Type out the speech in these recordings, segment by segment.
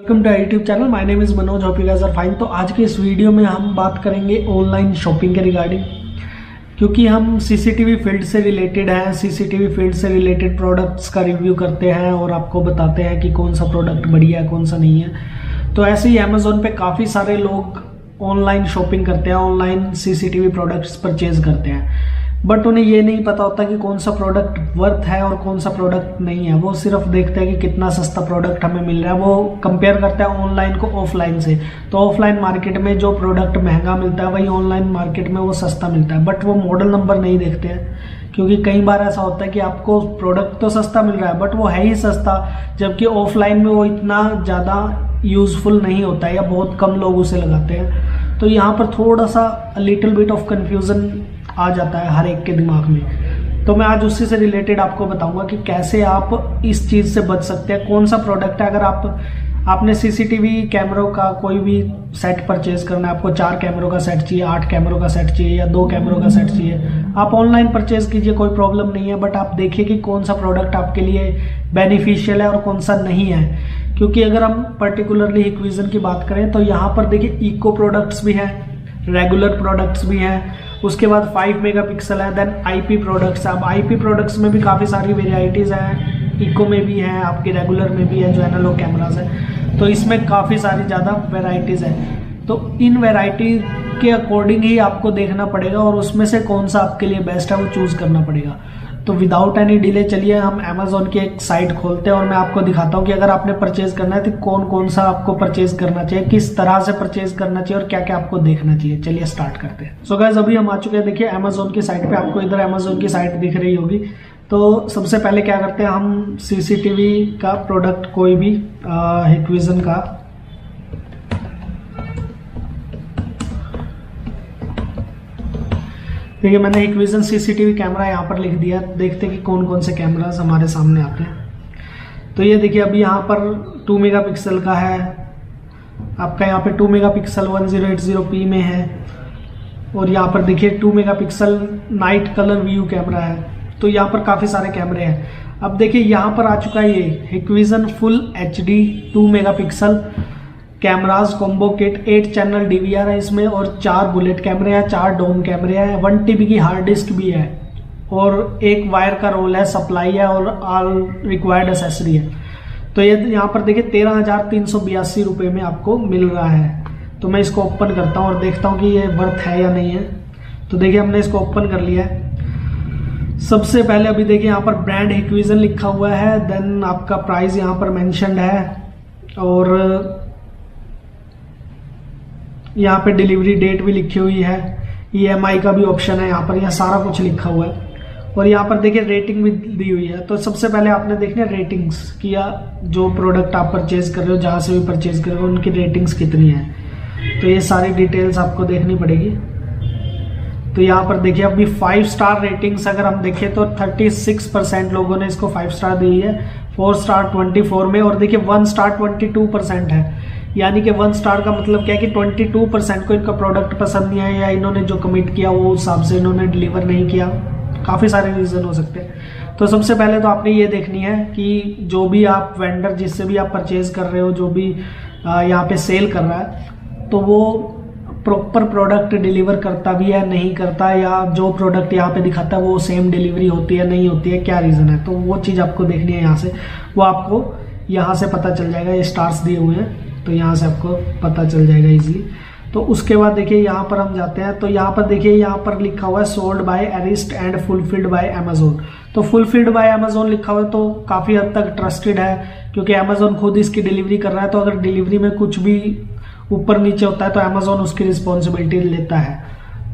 Welcome to YouTube channel. My name is Manoj, hope you guys are fine. तो आज के इस वीडियो में हम बात करेंगे ऑनलाइन शॉपिंग के रिगार्डिंग, क्योंकि हम सीसीटीवी फील्ड से रिलेटेड हैं। सीसीटीवी फील्ड से रिलेटेड प्रोडक्ट्स का रिव्यू करते हैं और आपको बताते हैं कि कौन सा प्रोडक्ट बढ़िया है कौन सा नहीं है। तो ऐसे ही अमेजोन पे काफ़ी सारे लोग ऑनलाइन शॉपिंग करते हैं, ऑनलाइन सीसीटीवी प्रोडक्ट्स परचेज करते हैं, बट उन्हें ये नहीं पता होता कि कौन सा प्रोडक्ट वर्थ है और कौन सा प्रोडक्ट नहीं है। वो सिर्फ देखते हैं कि कितना सस्ता प्रोडक्ट हमें मिल रहा है। वो कंपेयर करते हैं ऑनलाइन को ऑफलाइन से। तो ऑफलाइन मार्केट में जो प्रोडक्ट महंगा मिलता है वही ऑनलाइन मार्केट में वो सस्ता मिलता है, बट वो मॉडल नंबर नहीं देखते हैं। क्योंकि कई बार ऐसा होता है कि आपको प्रोडक्ट तो सस्ता मिल रहा है बट वो है ही सस्ता, जबकि ऑफलाइन में वो इतना ज़्यादा यूजफुल नहीं होता है या बहुत कम लोग उसे लगाते हैं। तो यहाँ पर थोड़ा सा लिटिल बिट ऑफ कन्फ्यूज़न आ जाता है हर एक के दिमाग में। तो मैं आज उसी से रिलेटेड आपको बताऊंगा कि कैसे आप इस चीज़ से बच सकते हैं। कौन सा प्रोडक्ट है, अगर आपने सीसीटीवी कैमरों का कोई भी सेट परचेज करना है, आपको 4 कैमरों का सेट चाहिए, 8 कैमरों का सेट चाहिए या 2 कैमरों का सेट चाहिए, आप ऑनलाइन परचेज कीजिए, कोई प्रॉब्लम नहीं है। बट आप देखिए कि कौन सा प्रोडक्ट आपके लिए बेनिफिशियल है और कौन सा नहीं है। क्योंकि अगर हम पर्टिकुलरली हिक्विजन की बात करें तो यहाँ पर देखिए इको प्रोडक्ट्स भी हैं, रेगुलर प्रोडक्ट्स भी हैं, उसके बाद 5 मेगापिक्सल है, देन आईपी प्रोडक्ट्स। अब आईपी प्रोडक्ट्स में भी काफ़ी सारी वेराइटीज़ हैं, इको में भी है, आपके रेगुलर में भी है जो एनालॉग कैमराज है। तो इसमें काफ़ी सारी ज़्यादा वेराइटीज़ हैं। तो इन वेराइटी के अकॉर्डिंग ही आपको देखना पड़ेगा और उसमें से कौन सा आपके लिए बेस्ट है वो चूज़ करना पड़ेगा। तो विदाउट एनी डिले चलिए हम अमेजोन की एक साइट खोलते हैं और मैं आपको दिखाता हूँ कि अगर आपने परचेज करना है तो कौन कौन सा आपको परचेज करना चाहिए, किस तरह से परचेज करना चाहिए और क्या क्या आपको देखना चाहिए। चलिए स्टार्ट करते हैं। सो गाइस अभी हम आ चुके हैं, देखिए अमेजोन की साइट पे। आपको इधर अमेजोन की साइट दिख रही होगी। तो सबसे पहले क्या करते हैं, हम सीसीटीवी का प्रोडक्ट कोई भी हिक्विजन का देखिए मैंने हिक्विजन सीसीटीवी कैमरा यहाँ पर लिख दिया। देखते हैं कि कौन कौन से कैमरास हमारे सामने आते हैं। तो ये देखिए अभी यहाँ पर 2 मेगापिक्सल का है, आपका यहाँ पे 2 मेगापिक्सल 1080p में है, और यहाँ पर देखिए 2 megapixel night colour view camera है। तो यहाँ पर काफ़ी सारे कैमरे हैं। अब देखिए यहाँ पर आ चुका है ये Hikvision full HD 2 megapixel cameras combo kit. 8 channel DVR है इसमें और 4 बुलेट कैमरे हैं, 4 डोम कैमरे हैं, 1 TB की हार्ड डिस्क भी है और 1 वायर का रोल है, सप्लाई है और ऑल रिक्वायर्ड एसेसरी है। तो ये यहाँ पर देखिए 13,382 रुपये में आपको मिल रहा है। तो मैं इसको ओपन करता हूँ और देखता हूँ कि ये वर्थ है या नहीं है। तो देखिए हमने इसको ओपन कर लिया है। सबसे पहले अभी देखिए यहाँ पर ब्रांड हिक्विजन लिखा हुआ है, देन आपका प्राइस यहाँ पर मेंशन्ड है और यहाँ पे डिलीवरी डेट भी लिखी हुई है, EMI का भी ऑप्शन है यहाँ पर, यहाँ सारा कुछ लिखा हुआ है। और यहाँ पर देखिए रेटिंग भी दी हुई है। तो सबसे पहले आपने देखना रेटिंग्स कि जो प्रोडक्ट आप परचेज कर रहे हो, जहाँ से भी परचेज कर रहे हो, उनकी रेटिंग्स कितनी है। तो ये सारी डिटेल्स आपको देखनी पड़ेगी। तो यहाँ पर देखिए अभी 5 स्टार रेटिंग्स अगर हम देखें तो 36% लोगों ने इसको 5 स्टार दी है, 4 स्टार 24 में, और देखिए 1 स्टार 22% है। यानी कि 1 स्टार का मतलब क्या है कि 22% को इनका प्रोडक्ट पसंद नहीं आया या इन्होंने जो कमिट किया वो हिसाब से इन्होंने डिलीवर नहीं किया। काफ़ी सारे रीज़न हो सकते हैं। तो सबसे पहले तो आपने ये देखनी है कि जो भी आप वेंडर जिससे भी आप परचेज कर रहे हो, जो भी यहाँ पे सेल कर रहा है, तो वो प्रॉपर प्रोडक्ट डिलीवर करता भी है नहीं करता, या जो प्रोडक्ट यहाँ पे दिखाता है वो सेम डिलीवरी होती है नहीं होती है, क्या रीज़न है। तो वो चीज़ आपको देखनी है यहाँ से, वो आपको यहाँ से पता चल जाएगा। ये स्टार्स दिए हुए हैं तो यहाँ से आपको पता चल जाएगा इजीली। तो उसके बाद देखिए यहाँ पर हम जाते हैं। तो यहाँ पर देखिए यहाँ पर लिखा हुआ है sold by Arist and fulfilled by Amazon. तो फुलफिल्ड बाय अमेजोन लिखा हुआ है तो काफ़ी हद तक ट्रस्टेड है, क्योंकि अमेजोन खुद इसकी डिलीवरी कर रहा है। तो अगर डिलीवरी में कुछ भी ऊपर नीचे होता है तो अमेजोन उसकी रिस्पॉन्सिबिलिटी लेता है।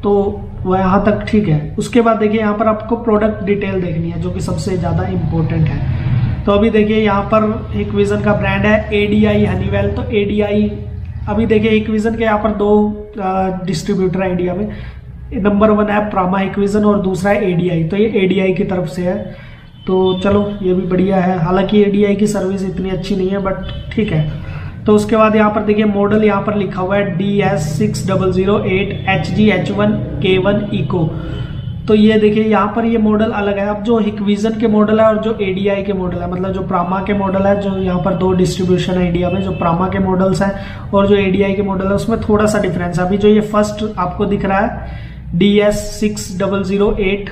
तो वह यहाँ तक ठीक है। उसके बाद देखिए यहाँ पर आपको प्रोडक्ट डिटेल देखनी है, जो कि सबसे ज़्यादा इम्पोर्टेंट है। तो अभी देखिए यहाँ पर हिक्विजन का ब्रांड है ADI हनीवेल। तो ADI अभी देखिए हिक्विजन के यहाँ पर 2 डिस्ट्रीब्यूटर है इंडिया में। नंबर 1 है प्रामा हिक्विजन और दूसरा है ADI। तो ये ADI की तरफ से है। तो चलो ये भी बढ़िया है, हालांकि ADI की सर्विस इतनी अच्छी नहीं है बट ठीक है। तो उसके बाद यहाँ पर देखिए मॉडल यहाँ पर लिखा हुआ है DS6008 HG H1K1 इको। तो ये देखिए यहाँ पर ये मॉडल अलग है। अब जो हिकविजन के मॉडल है और जो एडीआई के मॉडल है, मतलब जो प्रामा के मॉडल है, जो यहाँ पर 2 डिस्ट्रीब्यूशन है इंडिया में, जो प्रामा के मॉडल्स हैं और जो एडीआई के मॉडल है, उसमें थोड़ा सा डिफरेंस है। अभी जो ये फर्स्ट आपको दिख रहा है DS6008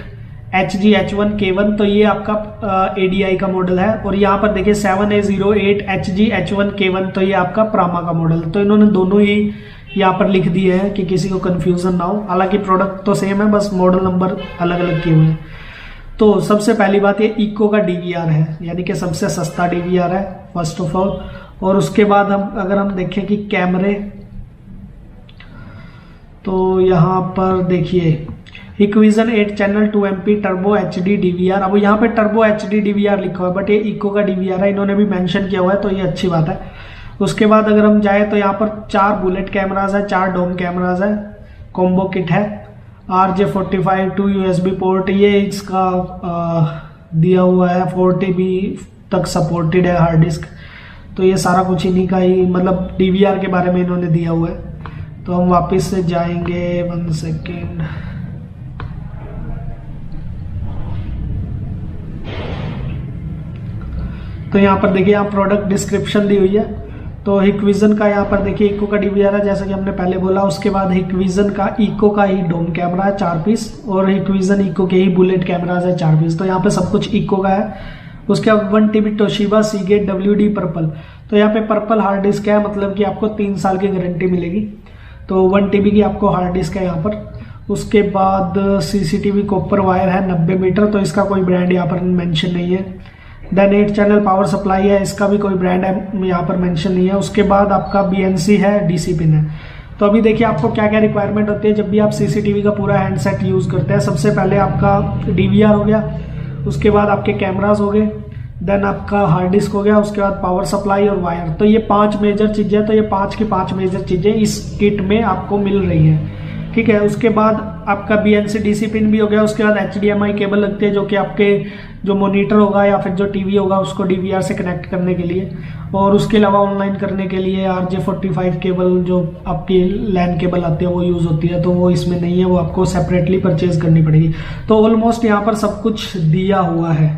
HG-H1K1, तो ये आपका एडीआई का मॉडल है। और यहाँ पर देखिए 7A08 HG-H1K1, तो ये आपका प्रामा का मॉडल है। तो इन्होंने दोनों ही यहाँ पर लिख दिए हैं कि किसी को कंफ्यूजन ना हो। हालांकि प्रोडक्ट तो सेम है, बस मॉडल नंबर अलग अलग किए हुए हैं। तो सबसे पहली बात ये इको का डीवीआर है, यानी कि सबसे सस्ता डीवीआर है फर्स्ट ऑफ ऑल। और उसके बाद अगर हम देखें कि कैमरे, तो यहाँ पर देखिए Hikvision 8 channel 2MP turbo HD DVR. अब यहाँ पे टर्बो HD डीवीआर लिखा हुआ है, बट ये इको का डीवीआर है, इन्होंने भी मेंशन किया हुआ है, तो ये अच्छी बात है। उसके बाद अगर हम जाए तो यहाँ पर 4 बुलेट कैमराज है, 4 डोम कैमराज है, कॉम्बो किट है, RJ45 2 USB पोर्ट, ये इसका दिया हुआ है, 40B तक सपोर्टेड है हार्ड डिस्क। तो ये सारा कुछ इन्हीं का ही, मतलब डीवीआर के बारे में इन्होंने दिया हुआ है। तो हम वापस से जाएंगे, 1 सेकेंड। तो यहाँ पर देखिए यहाँ प्रोडक्ट डिस्क्रिप्शन दी हुई है। तो हिकविजन का यहाँ पर देखिए इको का डीवीआर है, जैसा कि हमने पहले बोला। उसके बाद हिकविजन का इको का ही डोम कैमरा है 4 पीस, और हिकविजन इको के ही बुलेट कैमराज है 4 पीस। तो यहाँ पे सब कुछ इको का है। उसके बाद 1TB Toshiba Seagate WD purple. तो यहाँ पे पर्पल हार्ड डिस्क है, मतलब कि आपको 3 साल की गारंटी मिलेगी। तो 1TB की आपको हार्ड डिस्क है यहाँ पर। उसके बाद CCTV कॉपर वायर है 90 मीटर, तो इसका कोई ब्रांड यहाँ पर मेंशन नहीं है। देन 8 चैनल पावर सप्लाई है, इसका भी कोई ब्रांड है यहाँ पर मेंशन नहीं है। उसके बाद आपका BNC है, DC पिन है। तो अभी देखिए आपको क्या क्या रिक्वायरमेंट होती है जब भी आप CCTV का पूरा हैंडसेट यूज़ करते हैं। सबसे पहले आपका डीवीआर हो गया, उसके बाद आपके कैमराज हो गए, देन आपका हार्ड डिस्क हो गया, उसके बाद पावर सप्लाई और वायर। तो ये 5 मेजर चीज़ें, तो ये 5 की 5 मेजर चीज़ें इस किट में आपको मिल रही हैं, ठीक है। उसके बाद आपका BNC DC पिन भी हो गया। उसके बाद HDMI केबल लगती है, जो कि आपके जो मॉनिटर होगा या फिर जो टीवी होगा उसको डीवीआर से कनेक्ट करने के लिए। और उसके अलावा ऑनलाइन करने के लिए RJ45 केबल, जो आपकी लैन केबल आती है, वो यूज़ होती है। तो वो इसमें नहीं है, वो आपको सेपरेटली परचेज करनी पड़ेगी। तो ऑलमोस्ट यहाँ पर सब कुछ दिया हुआ है।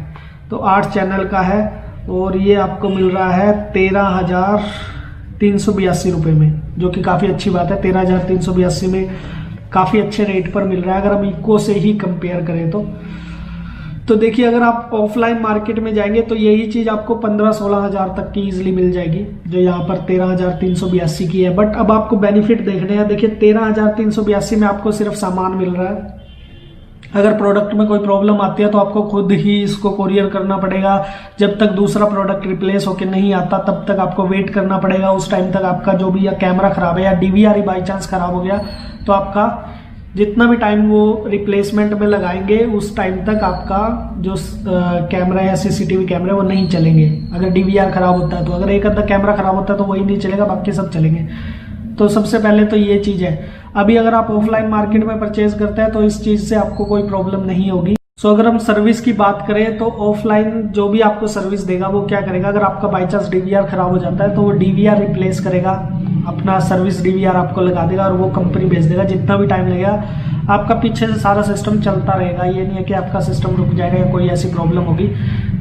तो 8 चैनल का है, और ये आपको मिल रहा है 13,382 रुपये में, जो कि काफ़ी अच्छी बात है। 13,382 में काफ़ी अच्छे रेट पर मिल रहा है, अगर हम इको से ही कंपेयर करें तो देखिए अगर आप ऑफलाइन मार्केट में जाएंगे तो यही चीज़ आपको 15-16 हज़ार तक की इजीली मिल जाएगी, जो यहाँ पर 13,382 की है। बट अब आपको बेनिफिट देखने हैं। देखिए 13,382 में आपको सिर्फ सामान मिल रहा है। अगर प्रोडक्ट में कोई प्रॉब्लम आती है तो आपको खुद ही इसको कोरियर करना पड़ेगा। जब तक दूसरा प्रोडक्ट रिप्लेस होकर नहीं आता तब तक आपको वेट करना पड़ेगा। उस टाइम तक आपका जो भी या कैमरा खराब है या डीवीआर ही बाई चांस खराब हो गया तो आपका जितना भी टाइम वो रिप्लेसमेंट में लगाएंगे उस टाइम तक आपका जो कैमरा या CCTV कैमरा वो नहीं चलेंगे। अगर डीवीआर खराब होता है तो, अगर एक अद्धा कैमरा खराब होता है तो वही नहीं चलेगा, बाकी सब चलेंगे। तो सबसे पहले तो ये चीज़ है। अभी अगर आप ऑफलाइन मार्केट में परचेज करते हैं तो इस चीज़ से आपको कोई प्रॉब्लम नहीं होगी। सो अगर हम सर्विस की बात करें तो ऑफलाइन जो भी आपको सर्विस देगा वो क्या करेगा, अगर आपका बाई चांस डीवीआर खराब हो जाता है तो वो डीवीआर रिप्लेस करेगा, अपना सर्विस डीवीआर आपको लगा देगा और वो कंपनी भेज देगा। जितना भी टाइम लगेगा आपका पीछे से सारा सिस्टम चलता रहेगा, ये नहीं है कि आपका सिस्टम रुक जाएगा या कोई ऐसी प्रॉब्लम होगी।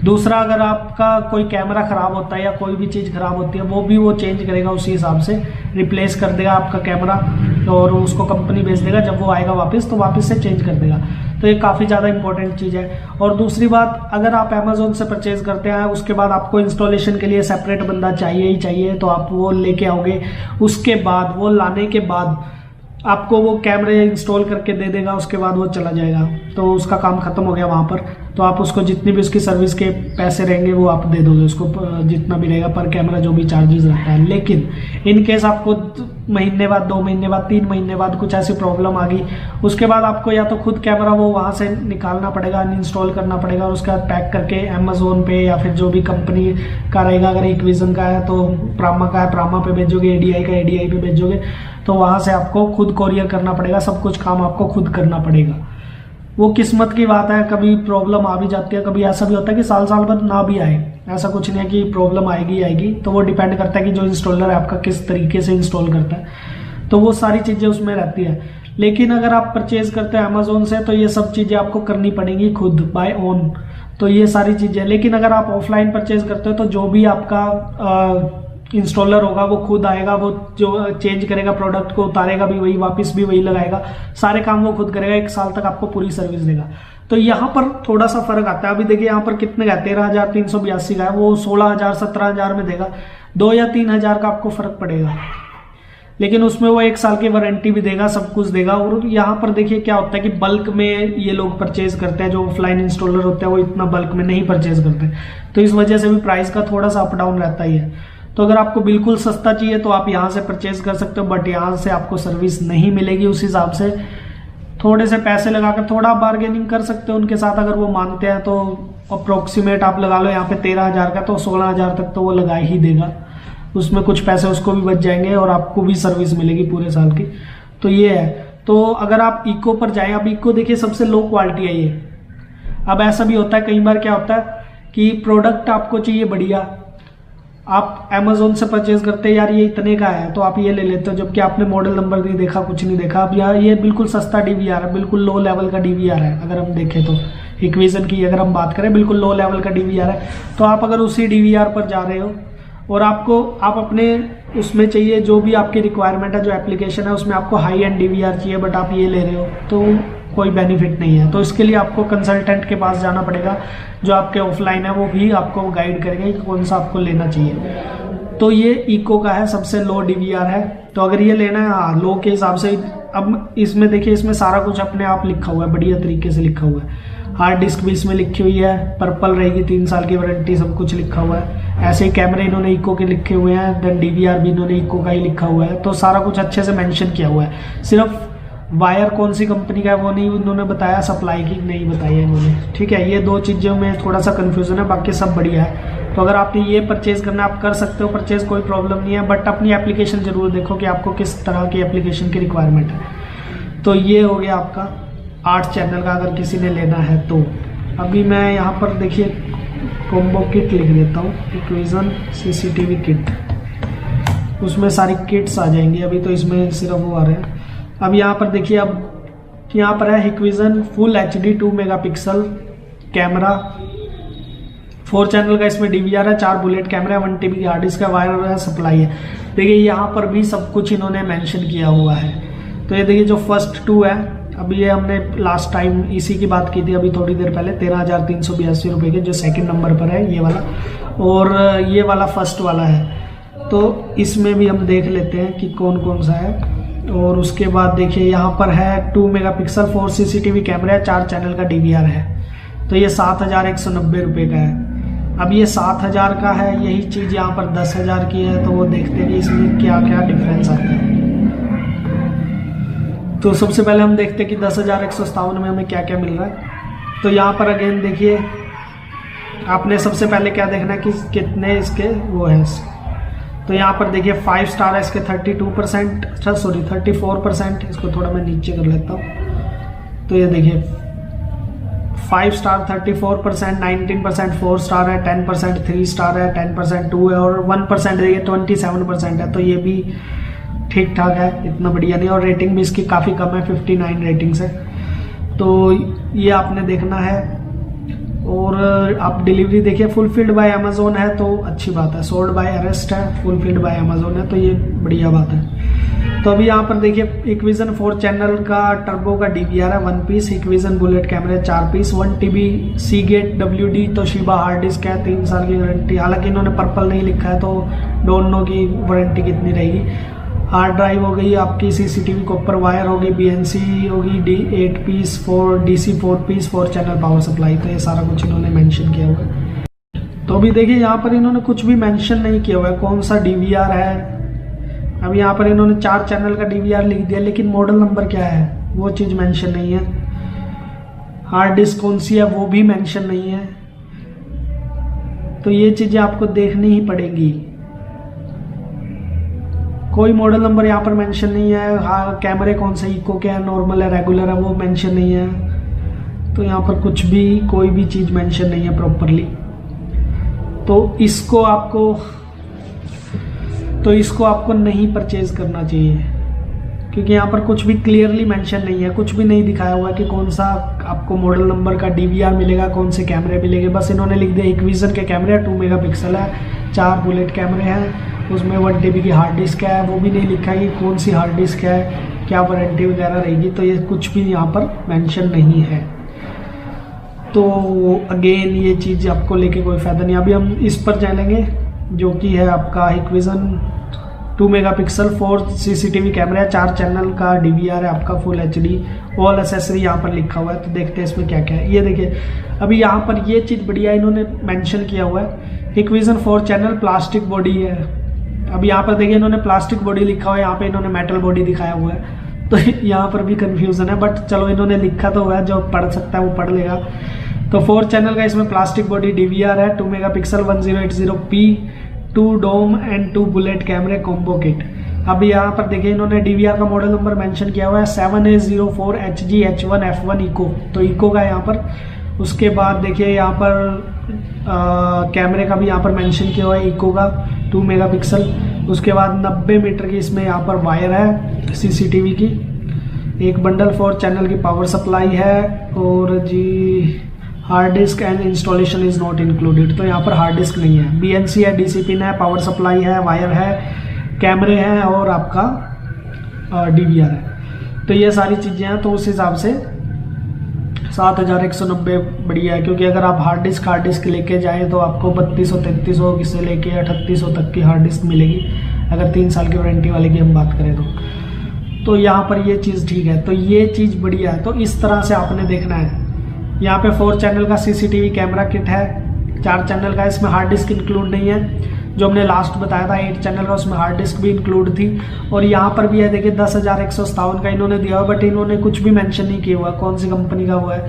दूसरा, अगर आपका कोई कैमरा खराब होता है या कोई भी चीज़ खराब होती है वो भी वो चेंज करेगा, उसी हिसाब से रिप्लेस कर देगा आपका कैमरा और उसको कंपनी भेज देगा। जब वो आएगा वापस तो वापस से चेंज कर देगा। तो ये काफ़ी ज़्यादा इंपॉर्टेंट चीज़ है। और दूसरी बात, अगर आप अमेजोन से परचेज करते हैं उसके बाद आपको इंस्टॉलेशन के लिए सेपरेट बंदा चाहिए ही चाहिए, तो आप वो लेके आओगे। उसके बाद वो लाने के बाद आपको वो कैमरे इंस्टॉल करके दे देगा, उसके बाद वो चला जाएगा, तो उसका काम खत्म हो गया वहाँ पर। तो आप उसको जितनी भी उसकी सर्विस के पैसे रहेंगे वो आप दे दोगे उसको, जितना भी रहेगा पर कैमरा जो भी चार्जेस रहता है। लेकिन इन केस आपको महीने बाद, 2 महीने बाद, 3 महीने बाद कुछ ऐसी प्रॉब्लम आ गई, उसके बाद आपको या तो खुद कैमरा वो वहाँ से निकालना पड़ेगा, अनइंस्टॉल करना पड़ेगा और उसके बाद पैक करके अमेजोन पे या फिर जो भी कंपनी का रहेगा, अगर हिकविजन का है तो प्रामा का है प्रामा पे भेजोगे, एडीआई का एडीआई पे भेजोगे, तो वहाँ से आपको खुद कोरियर करना पड़ेगा। सब कुछ काम आपको खुद करना पड़ेगा। वो किस्मत की बात है, कभी प्रॉब्लम आ भी जाती है, कभी ऐसा भी होता है कि साल साल बाद ना भी आए। ऐसा कुछ नहीं है कि प्रॉब्लम आएगी आएगी, तो वो डिपेंड करता है कि जो इंस्टॉलर है आपका किस तरीके से इंस्टॉल करता है, तो वो सारी चीज़ें उसमें रहती है। लेकिन अगर आप परचेज करते हैं अमेजोन से तो ये सब चीज़ें आपको करनी पड़ेंगी खुद बाय ओन, तो ये सारी चीज़ें। लेकिन अगर आप ऑफलाइन परचेज करते हो तो जो भी आपका इंस्टॉलर होगा वो खुद आएगा, वो जो चेंज करेगा प्रोडक्ट को, उतारेगा भी वही, वापस भी वही लगाएगा, सारे काम वो खुद करेगा, 1 साल तक आपको पूरी सर्विस देगा। तो यहाँ पर थोड़ा सा फर्क आता है। अभी देखिए यहाँ पर कितने का 13,382 का है, वो 16,000 17,000 में देगा, 2 या 3,000 का आपको फर्क पड़ेगा। लेकिन उसमें वो 1 साल की वारंटी भी देगा, सब कुछ देगा। और यहाँ पर देखिए क्या होता है कि बल्क में ये लोग परचेज करते हैं, जो ऑफलाइन इंस्टॉलर होते हैं वो इतना बल्क में नहीं परचेज करते, तो इस वजह से भी प्राइस का थोड़ा सा अप डाउन रहता ही है। तो अगर आपको बिल्कुल सस्ता चाहिए तो आप यहाँ से परचेज कर सकते हो, बट यहाँ से आपको सर्विस नहीं मिलेगी उस हिसाब से। थोड़े से पैसे लगाकर थोड़ा बार्गेनिंग कर सकते हो उनके साथ, अगर वो मानते हैं तो अप्रोक्सीमेट आप लगा लो यहाँ पे 13,000 का, तो 16,000 तक तो वो लगा ही देगा, उसमें कुछ पैसे उसको भी बच जाएंगे और आपको भी सर्विस मिलेगी पूरे साल की। तो ये है। तो अगर आप इको पर जाएं, अब इको देखिए सबसे लो क्वालिटी है ये। अब ऐसा भी होता है कई बार, क्या होता है कि प्रोडक्ट आपको चाहिए बढ़िया, आप अमेजोन से परचेज करते हैं, यार ये इतने का है तो आप ये ले लेते हो, जबकि आपने मॉडल नंबर नहीं देखा, कुछ नहीं देखा। अब यार ये बिल्कुल सस्ता डीवीआर है, बिल्कुल लो लेवल का डीवीआर है। अगर हम देखें तो हिक्विजन की अगर हम बात करें, बिल्कुल लो लेवल का डीवीआर है। तो आप अगर उसी डीवीआर पर जा रहे हो और आप अपने उसमें चाहिए जो भी आपकी रिक्वायरमेंट है, जो एप्लीकेशन है उसमें आपको हाई एंड डीवीआर चाहिए, बट आप ये ले रहे हो तो कोई बेनिफिट नहीं है। तो इसके लिए आपको कंसल्टेंट के पास जाना पड़ेगा, जो आपके ऑफलाइन है वो भी आपको गाइड करेंगे कि कौन सा आपको लेना चाहिए। तो ये इको का है, सबसे लो डीवीआर है। तो अगर ये लेना है, हाँ लो के हिसाब से। अब इसमें देखिए, इसमें सारा कुछ अपने आप लिखा हुआ है, बढ़िया तरीके से लिखा हुआ है। हार्ड डिस्क भी इसमें लिखी हुई है, पर्पल रहेगी, 3 साल की वारंटी, सब कुछ लिखा हुआ है। ऐसे ही कैमरे इन्होंने इको के लिखे हुए हैं, देन डीवीआर भी इन्होंने इको का ही लिखा हुआ है। तो सारा कुछ अच्छे से मेंशन किया हुआ है। सिर्फ वायर कौन सी कंपनी का है वो नहीं उन्होंने बताया, सप्लाई की नहीं बताई है इन्होंने, ठीक है। ये 2 चीज़ों में थोड़ा सा कन्फ्यूजन है, बाकी सब बढ़िया है। तो अगर आपने ये परचेज करना आप कर सकते हो परचेज, कोई प्रॉब्लम नहीं है, बट अपनी एप्लीकेशन जरूर देखो कि आपको किस तरह की एप्लीकेशन की रिक्वायरमेंट है। तो ये हो गया आपका 8 चैनल का, अगर किसी ने लेना है तो। अभी मैं यहाँ पर देखिए कॉम्बो किट लिख देता हूँ, हिक्विजन सीसीटीवी किट, उसमें सारी किट्स आ जाएंगी। अभी तो इसमें सिर्फ वो आ रहे हैं। अब यहाँ पर देखिए, अब यहाँ पर है Hikvision full HD 2 megapixel camera, 4 channel का इसमें डीवीआर है, 4 बुलेट कैमरा है, 1 TB की हार्ड डिस्क का, वायर है, सप्लाई है। देखिए यहाँ पर भी सब कुछ इन्होंने मेंशन किया हुआ है। तो ये देखिए जो फर्स्ट 2 है, अभी ये हमने लास्ट टाइम इसी की बात की थी अभी थोड़ी देर पहले, 13,382 रुपये के, जो सेकंड नंबर पर है ये वाला, और ये वाला फर्स्ट वाला है। तो इसमें भी हम देख लेते हैं कि कौन कौन सा है। और उसके बाद देखिए यहाँ पर है 2 मेगापिक्सल 4 CCTV कैमरा है, 4 चैनल का डीवीआर है। तो ये 7,190 रुपये का है। अब ये 7,000 का है, यही चीज़ यहाँ पर 10,000 की है। तो वो देखते हैं कि इसमें क्या क्या डिफरेंस आता है। तो सबसे पहले हम देखते हैं कि 10,157 में हमें क्या क्या मिल रहा है। तो यहाँ पर अगेन देखिए, आपने सबसे पहले क्या देखना है कि कितने इसके वो है। तो यहाँ पर देखिए 5 स्टार है इसके 32%, 34%। इसको थोड़ा मैं नीचे कर लेता हूँ। तो ये देखिए 5 स्टार 34%, 19% 4 स्टार है, 10% 3 स्टार है, 10% 2 है, और 1% देखिए 27% है। तो ये भी ठीक ठाक है, इतना बढ़िया नहीं। और रेटिंग भी इसकी काफ़ी कम है, 59 रेटिंग्स है। तो ये आपने देखना है। और आप डिलीवरी देखिए, फुलफिल्ड बाय अमेजोन है तो अच्छी बात है, सोल्ड बाय अरेस्ट है, फुलफिल्ड बाय अमेजोन है, तो ये बढ़िया बात है। तो अभी यहाँ पर देखिए हिक्विजन 4 चैनल का टर्बो का डीवीआर है 1 पीस, हिक्विजन बुलेट कैमरे 4 piece, 1 TB Seagate WD Toshiba hard disk है, 3 साल की वारंटी। हालांकि इन्होंने पर्पल नहीं लिखा है तो डोंट नो की वारंटी कितनी रहेगी। हार्ड ड्राइव हो गई आपकी, CCTV कॉपर वायर होगी, BNC होगी, D8 piece, 4 DC 4 piece, 4 channel power supply. तो ये सारा कुछ इन्होंने मेंशन किया हुआ है। तो अभी देखिए यहाँ पर इन्होंने कुछ भी मेंशन नहीं किया हुआ है कौन सा डीवीआर है। अब यहाँ पर इन्होंने 4 चैनल का डीवीआर लिख दिया, लेकिन मॉडल नंबर क्या है वो चीज़ मेंशन नहीं है। हार्ड डिस्क कौन सी है वो भी मेंशन नहीं है। तो ये चीज़ें आपको देखनी ही पड़ेगी। कोई मॉडल नंबर यहाँ पर मेंशन नहीं है। हाँ, कैमरे कौन से, इको के है, नॉर्मल है, रेगुलर है, वो मेंशन नहीं है। तो यहाँ पर कुछ भी कोई भी चीज़ मेंशन नहीं है प्रॉपरली। तो इसको आपको नहीं परचेज करना चाहिए। क्योंकि यहाँ पर कुछ भी क्लियरली मेंशन नहीं है, कुछ भी नहीं दिखाया हुआ है कि कौन सा आपको मॉडल नंबर का DVR मिलेगा, कौन से कैमरे मिलेंगे। बस इन्होंने लिख दिया Hikvision के कैमरे 2 मेगापिक्सल है, 4 बुलेट कैमरे हैं, उसमें 1 TB की हार्ड डिस्क है। वो भी नहीं लिखा कि कौन सी हार्ड डिस्क है, क्या वारंटी वगैरह रहेगी, तो ये कुछ भी यहाँ पर मेंशन नहीं है। तो अगेन ये चीज़ आपको लेके कोई फ़ायदा नहीं। अभी हम इस पर चलेंगे जो कि है आपका Hikvision 2 मेगापिक्सल 4 CCTV कैमरा है, 4 चैनल का DVR है आपका, फुल HD, ऑल एसेसरी यहाँ पर लिखा हुआ है। तो देखते हैं इसमें क्या क्या है। ये देखिए अभी यहाँ पर ये चीज़ बढ़िया इन्होंने मेंशन किया हुआ है, Hikvision 4 चैनल प्लास्टिक बॉडी है। अब यहाँ पर देखिए इन्होंने प्लास्टिक बॉडी लिखा हुआ है, यहाँ पे इन्होंने मेटल बॉडी दिखाया हुआ है, तो यहाँ पर भी कंफ्यूजन है, बट चलो इन्होंने लिखा तो हुआ है, जो पढ़ सकता है वो पढ़ लेगा। तो 4 चैनल का इसमें प्लास्टिक बॉडी DVR है, 2 megapixel 1080p, 2 dome and 2 bullet कैमरे कॉम्बो किट। अब यहाँ पर देखिए इन्होंने DVR का मॉडल नंबर मेंशन किया हुआ है 7A04 HG-H1F1 इको, तो इको का यहाँ पर। उसके बाद देखिए यहाँ पर कैमरे का भी यहाँ पर मेंशन किया हुआ है इको का 2 मेगापिक्सल। उसके बाद 90 मीटर की इसमें यहाँ पर वायर है CCTV की, एक बंडल 4 चैनल की पावर सप्लाई है, और जी hard disk and installation is not included, तो यहाँ पर हार्ड डिस्क नहीं है। BNC है, DC पिन है, पावर सप्लाई है, वायर है, कैमरे हैं और आपका DVR है। तो ये सारी चीज़ें हैं, तो उस हिसाब से 7190 बढ़िया है। क्योंकि अगर आप हार्ड डिस्क लेके जाएँ तो आपको 3200-3300 से लेके 3800 तक की हार्ड डिस्क मिलेगी, अगर 3 साल की वारंटी वाले की हम बात करें तो यहाँ पर ये चीज़ ठीक है, तो ये चीज़ बढ़िया है। तो इस तरह से आपने देखना है। यहाँ पे 4 चैनल का CCTV कैमरा किट है, 4 चैनल का, इसमें हार्ड डिस्क इंक्लूड नहीं है। जो हमने लास्ट बताया था 8 चैनल का, उसमें हार्ड डिस्क भी इंक्लूड थी। और यहाँ पर भी है देखिए 10,157 का इन्होंने दिया हुआ, बट इन्होंने कुछ भी मेंशन नहीं किया हुआ कौन सी कंपनी का हुआ है।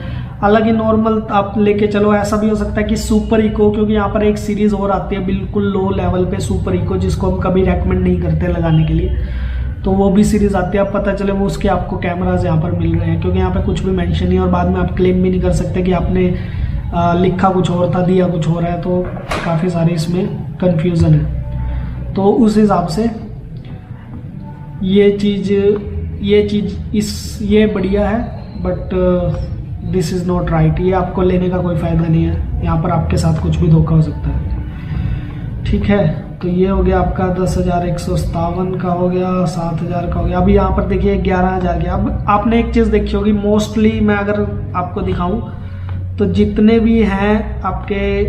अलग ही नॉर्मल आप लेके चलो, ऐसा भी हो सकता है कि सुपर इको, क्योंकि यहाँ पर एक सीरीज और आती है बिल्कुल लो लेवल पे, सुपर इको, जिसको हम कभी रेकमेंड नहीं करते लगाने के लिए, तो वो भी सीरीज आती है। अब पता चले वो उसके आपको कैमराज यहाँ पर मिल रहे हैं, क्योंकि यहाँ पे कुछ भी मेंशन नहीं है, और बाद में आप क्लेम भी नहीं कर सकते कि आपने लिखा कुछ और था, दिया कुछ और है, तो काफ़ी सारे इसमें कंफ्यूजन है। तो उस हिसाब से ये चीज़ ये बढ़िया है, but this is not right. ये आपको लेने का कोई फ़ायदा नहीं है, यहाँ पर आपके साथ कुछ भी धोखा हो सकता है। ठीक है, तो ये हो गया आपका 10,157 का हो गया, 7,000 का हो गया। अभी यहाँ पर देखिए 11,000 गया। अब आपने एक चीज़ देखी होगी, मोस्टली मैं अगर आपको दिखाऊं तो जितने भी हैं आपके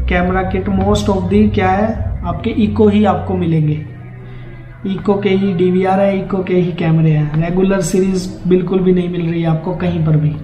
camera kit, most of the क्या है, आपके इको ही आपको मिलेंगे। इको के ही DVR है, इको के ही कैमरे हैं। रेगुलर सीरीज बिल्कुल भी नहीं मिल रही है आपको कहीं पर भी।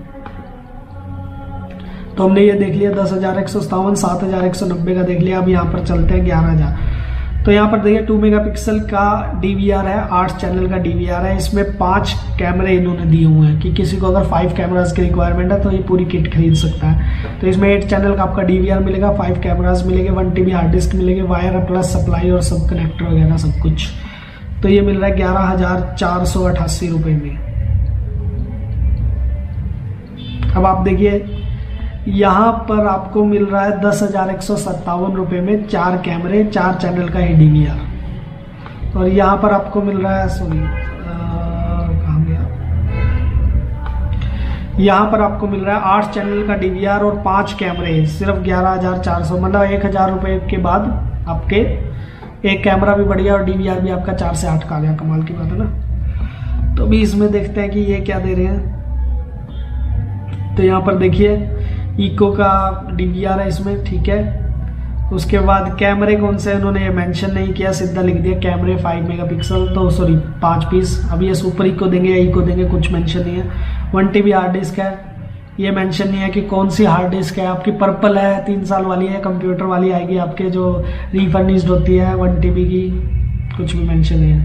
तो हमने ये देख लिया 10,157, 7,190 का देख लिया। अब यहाँ पर चलते हैं 11,000। तो यहाँ पर देखिए 2 मेगापिक्सल का DVR है, 8 चैनल का DVR है। इसमें 5 कैमरे इन्होंने दिए हुए हैं कि किसी को अगर 5 कैमराज की रिक्वायरमेंट है तो ये पूरी किट खरीद सकता है। तो इसमें 8 चैनल का आपका DVR मिलेगा, 5 कैमराज मिलेंगे, 1 TB हार्ड डिस्क मिलेगी, वायर प्लस सप्लाई और सब कनेक्टर वगैरह सब कुछ। तो ये मिल रहा है 11,488 रुपये में। अब आप देखिए यहाँ पर आपको मिल रहा है 10,157 रुपये में 4 कैमरे, 4 चैनल का ही DVR। और यहाँ पर आपको मिल रहा है, सॉरी कहाँ गया, यहाँ पर आपको मिल रहा है 8 चैनल का DVR और 5 कैमरे, सिर्फ 11,400, मतलब 1,000 रुपये के बाद आपके एक कैमरा भी बढ़िया और DVR भी आपका 4 से 8 का आ गया। कमाल की बात है ना। तो अभी इसमें देखते हैं कि ये क्या दे रहे हैं। तो यहाँ पर देखिए इको का DVR है इसमें, ठीक है। उसके बाद कैमरे कौन से उन्होंने ये मेंशन नहीं किया, सीधा लिख दिया कैमरे 5 मेगापिक्सल, तो सॉरी 5 पीस। अब ये सुपर इको देंगे या इको देंगे कुछ मेंशन नहीं है। 1 TB हार्ड डिस्क है, ये मेंशन नहीं है कि कौन सी हार्ड डिस्क है आपकी। पर्पल है, 3 साल वाली है, कंप्यूटर वाली आएगी आपके जो रीफर्निश्ड होती है 1 TB की, कुछ भी मेंशन नहीं है।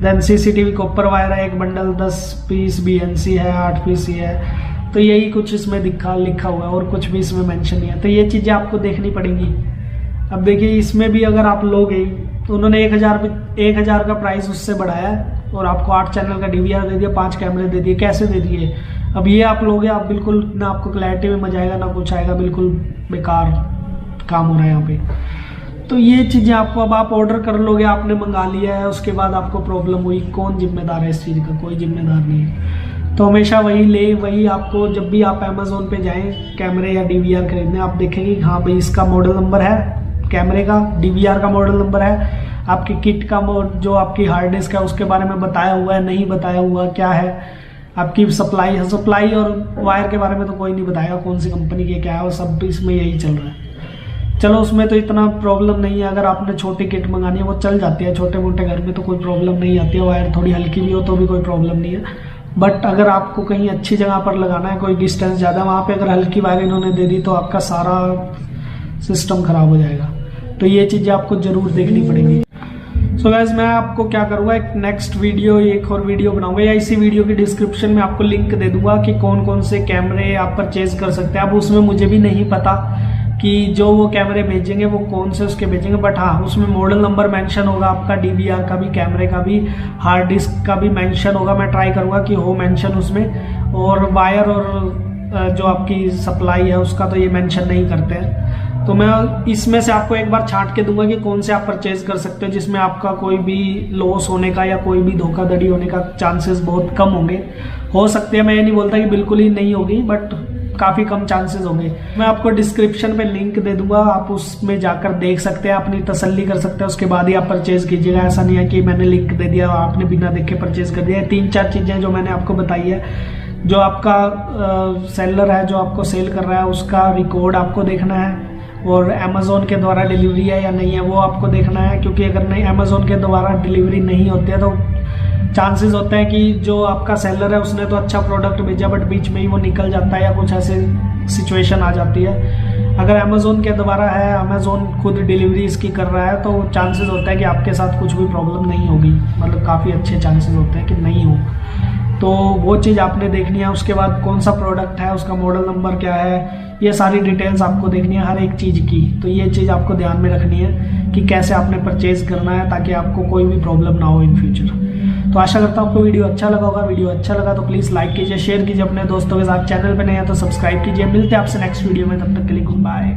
देन CCTV कॉपर वायर है, एक बंडल 10 पीस, BNC है 8 पीस ही है। तो यही कुछ इसमें लिखा हुआ है, और कुछ भी इसमें मेंशन नहीं है। तो ये चीज़ें आपको देखनी पड़ेंगी। अब देखिए इसमें भी अगर आप लोगे तो उन्होंने 1,000 का प्राइस उससे बढ़ाया है, और आपको 8 चैनल का DVR दे दिया, 5 कैमरे दे दिए। कैसे दे दिए? अब ये आप लोगे, आप बिल्कुल ना आपको क्लैरिटी में मजा आएगा ना कुछ आएगा, बिल्कुल बेकार काम हो रहा है यहाँ पे। तो ये चीज़ें आपको, अब आप ऑर्डर कर लोगे, आपने मंगा लिया है, उसके बाद आपको प्रॉब्लम हुई, कौन जिम्मेदार है इस चीज़ का? कोई जिम्मेदार नहीं है। तो हमेशा वही आपको, जब भी आप अमेज़ोन पे जाएं कैमरे या DVR खरीदने, आप देखेंगे कि हाँ भाई इसका मॉडल नंबर है कैमरे का, DVR का मॉडल नंबर है, आपकी किट का जो आपकी हार्ड डिस्क है उसके बारे में बताया हुआ है, नहीं बताया हुआ क्या है, आपकी सप्लाई और वायर के बारे में तो कोई नहीं बताएगा कौन सी कंपनी की क्या है, वो सब इसमें यही चल रहा है। चलो उसमें तो इतना प्रॉब्लम नहीं है, अगर आपने छोटी किट मंगानी है वो चल जाती है, छोटे मोटे घर में तो कोई प्रॉब्लम नहीं आती है, वायर थोड़ी हल्की भी हो तो भी कोई प्रॉब्लम नहीं है। बट अगर आपको कहीं अच्छी जगह पर लगाना है, कोई डिस्टेंस ज़्यादा, वहाँ पे अगर हल्की वायर इन्होंने दे दी तो आपका सारा सिस्टम ख़राब हो जाएगा। तो ये चीज़ें आपको ज़रूर देखनी पड़ेगी। सो गाइस, मैं आपको क्या करूँगा, एक नेक्स्ट वीडियो, एक और वीडियो बनाऊंगा या इसी वीडियो की डिस्क्रिप्शन में आपको लिंक दे दूंगा कि कौन कौन से कैमरे आप परचेज कर सकते हैं। अब उसमें मुझे भी नहीं पता कि जो वो कैमरे भेजेंगे वो कौन से उसके भेजेंगे, बट हाँ उसमें मॉडल नंबर मेंशन होगा, आपका DVR का भी, कैमरे का भी, हार्ड डिस्क का भी मेंशन होगा। मैं ट्राई करूँगा कि हो मेंशन उसमें, और वायर और जो आपकी सप्लाई है उसका तो ये मेंशन नहीं करते हैं। तो मैं इसमें से आपको एक बार छांट के दूंगा कि कौन से आप परचेज कर सकते हो जिसमें आपका कोई भी लॉस होने का या कोई भी धोखाधड़ी होने का चांसेस बहुत कम होंगे। हो सकते हैं, मैं ये नहीं बोलता कि बिल्कुल ही नहीं होगी, बट काफ़ी कम चांसेस होंगे। मैं आपको डिस्क्रिप्शन पे लिंक दे दूंगा, आप उसमें जाकर देख सकते हैं, अपनी तसल्ली कर सकते हैं, उसके बाद ही आप परचेज कीजिएगा। ऐसा नहीं है कि मैंने लिंक दे दिया आपने बिना देखे परचेज कर दिया। 3-4 चीज़ें जो मैंने आपको बताई है, जो आपका सेलर है जो आपको सेल कर रहा है उसका रिकॉर्ड आपको देखना है, और अमेज़ोन के द्वारा डिलीवरी है या नहीं है वो आपको देखना है, क्योंकि अगर नहीं अमेज़ोन के द्वारा डिलीवरी नहीं होती है तो चांसेस होते हैं कि जो आपका सेलर है उसने तो अच्छा प्रोडक्ट भेजा बट बीच में ही वो निकल जाता है या कुछ ऐसे सिचुएशन आ जाती है। अगर अमेज़ोन के द्वारा है, अमेज़ोन खुद डिलीवरी इसकी कर रहा है, तो चांसेस होता है कि आपके साथ कुछ भी प्रॉब्लम नहीं होगी, मतलब काफ़ी अच्छे चांसेस होते हैं कि नहीं हो। तो वो चीज़ आपने देखनी है। उसके बाद कौन सा प्रोडक्ट है, उसका मॉडल नंबर क्या है, ये सारी डिटेल्स आपको देखनी है हर एक चीज़ की। तो ये चीज़ आपको ध्यान में रखनी है कि कैसे आपने परचेज करना है ताकि आपको कोई भी प्रॉब्लम ना हो इन फ्यूचर। तो आशा करता हूँ आपको वीडियो अच्छा लगा होगा। वीडियो अच्छा लगा तो प्लीज़ लाइक कीजिए, शेयर कीजिए अपने दोस्तों के साथ। चैनल पर नए हैं तो सब्सक्राइब कीजिए। मिलते हैं आपसे नेक्स्ट वीडियो में, तब तक के लिए गुड बाय।